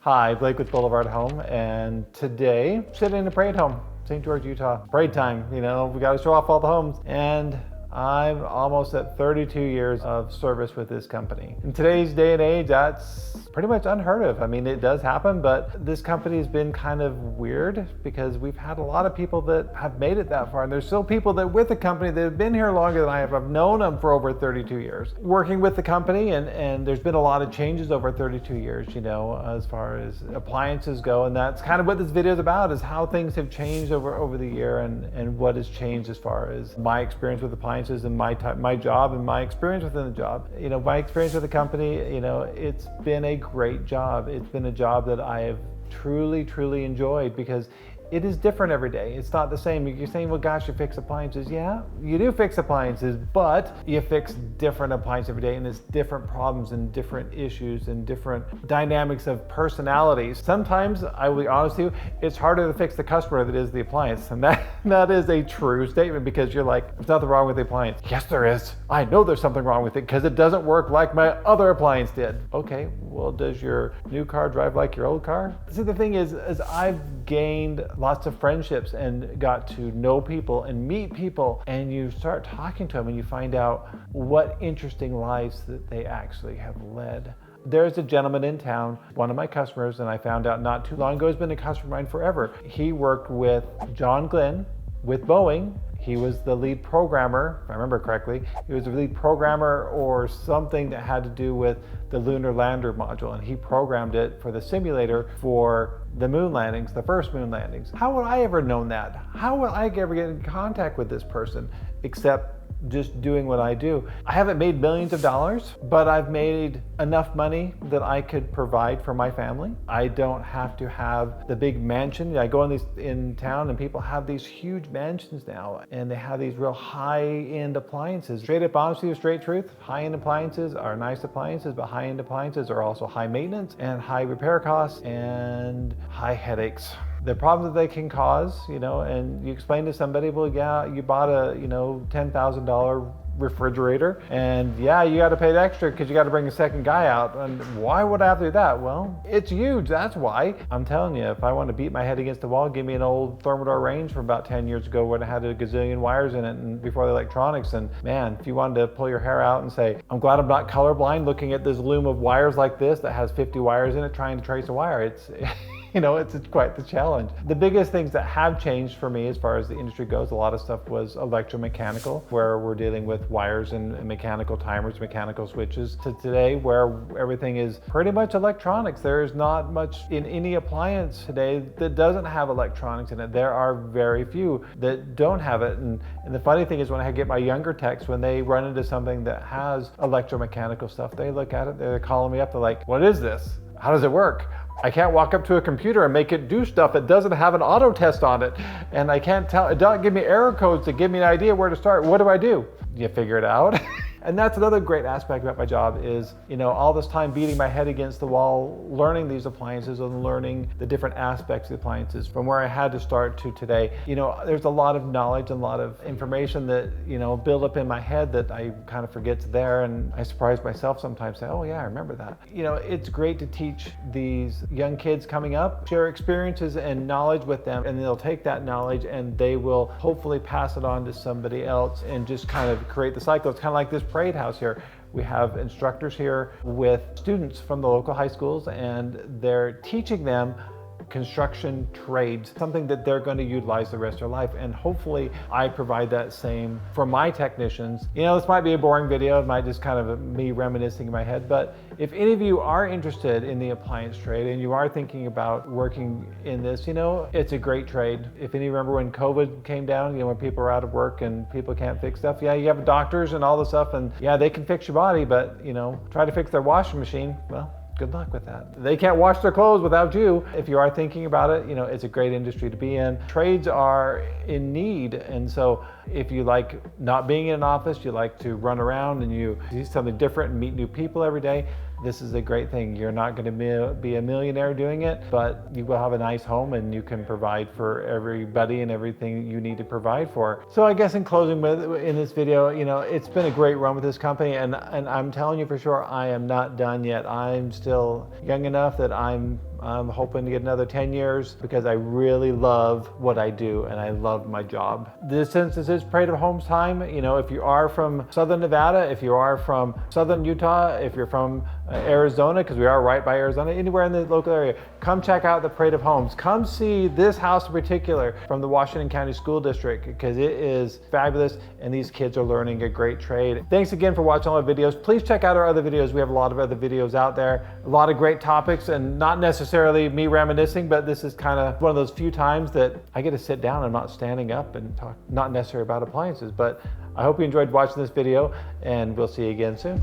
Hi, Blake with BlvdHome, and today, sitting in a parade home, St. George, Utah. Parade time, we got to show off all the homes. And I'm almost at 32 years of service with this company. In today's day and age, that's pretty much unheard of. I mean, it does happen, but this company has been kind of weird because we've had a lot of people that have made it that far. And there's still people that with the company that have been here longer than I have. I've known them for over 32 years. Working with the company, and there's been a lot of changes over 32 years, as far as appliances go. And that's kind of what this video is about, is how things have changed over the year and what has changed as far as my experience with appliances and my job and my experience within the job. My experience with the company, it's been a great job. It's been a job that I have truly enjoyed because it is different every day. It's not the same. You're saying, well, gosh, you fix appliances. Yeah, you do fix appliances, but you fix different appliances every day, and it's different problems and different issues and different dynamics of personalities. Sometimes, I will be honest with you, it's harder to fix the customer than it is the appliance. And that is a true statement, because you're like, there's nothing wrong with the appliance. Yes, there is. I know there's something wrong with it because it doesn't work like my other appliance did. Okay, well, does your new car drive like your old car? See, the thing is I've gained lots of friendships and got to know people and meet people, and you start talking to them and you find out what interesting lives that they actually have led. There's a gentleman in town, one of my customers, and I found out not too long ago, has been a customer of mine forever. He worked with John Glenn with Boeing. He was the lead programmer, if I remember correctly. He was the lead programmer or something that had to do with the lunar lander module, and he programmed it for the simulator for the moon landings, the first moon landings. How would I ever known that? How would I ever get in contact with this person except just doing what I do? I haven't made millions of dollars, but I've made enough money that I could provide for my family. I don't have to have the big mansion. I go in town and people have these huge mansions now, and they have these real high-end appliances. Straight up honest with you, straight truth, high-end appliances are nice appliances, but high-end appliances are also high maintenance and high repair costs and high headaches. The problems that they can cause, and you explain to somebody, well, yeah, you bought a, $10,000 refrigerator, and yeah, you got to pay extra because you got to bring a second guy out. And why would I have to do that? Well, it's huge. That's why. I'm telling you, if I want to beat my head against the wall, give me an old Thermador range from about 10 years ago when it had a gazillion wires in it and before the electronics. And man, if you wanted to pull your hair out and say, I'm glad I'm not colorblind looking at this loom of wires like this that has 50 wires in it trying to trace a wire, it's it's quite the challenge. The biggest things that have changed for me as far as the industry goes, a lot of stuff was electromechanical, where we're dealing with wires and mechanical timers, mechanical switches, to today where everything is pretty much electronics. There is not much in any appliance today that doesn't have electronics in it. There are very few that don't have it. And the funny thing is, when I get my younger techs, when they run into something that has electromechanical stuff, they look at it, they're calling me up, they're like, what is this? How does it work? I can't walk up to a computer and make it do stuff. It doesn't have an auto test on it. And I can't tell, it doesn't give me error codes to give me an idea where to start. What do? You figure it out. And that's another great aspect about my job is, all this time beating my head against the wall, learning these appliances and learning the different aspects of the appliances from where I had to start to today. There's a lot of knowledge and a lot of information that, build up in my head that I kind of forget's there. And I surprise myself sometimes, say, oh yeah, I remember that. It's great to teach these young kids coming up, share experiences and knowledge with them, and they'll take that knowledge and they will hopefully pass it on to somebody else and just kind of create the cycle. It's kind of like this parade house here. We have instructors here with students from the local high schools, and they're teaching them construction trades, something that they're going to utilize the rest of their life. And hopefully I provide that same for my technicians. This might be a boring video, it might just kind of me reminiscing in my head, but if any of you are interested in the appliance trade and you are thinking about working in this, it's a great trade. If any remember when COVID came down, when people are out of work and people can't fix stuff, yeah, you have doctors and all this stuff, and yeah, they can fix your body, but try to fix their washing machine, well, good luck with that. They can't wash their clothes without you. If you are thinking about it, it's a great industry to be in. Trades are in need, and so if you like not being in an office, you like to run around and you do something different and meet new people every day, this is a great thing. You're not going to be a millionaire doing it, but you will have a nice home and you can provide for everybody and everything you need to provide for. So I guess in closing in this video, it's been a great run with this company, and I'm telling you for sure, I am not done yet. I'm still young enough that I'm I'm hoping to get another 10 years because I really love what I do and I love my job. Since this is Parade of Homes time, you know, if you are from Southern Nevada, if you are from Southern Utah, if you're from Arizona, because we are right by Arizona, anywhere in the local area, come check out the Parade of Homes. Come see this house in particular from the Washington County School District because it is fabulous and these kids are learning a great trade. Thanks again for watching all our videos. Please check out our other videos. We have a lot of other videos out there, a lot of great topics, and not necessarily me reminiscing, but this is kind of one of those few times that I get to sit down. I'm not standing up and talk, not necessarily about appliances, but I hope you enjoyed watching this video and we'll see you again soon.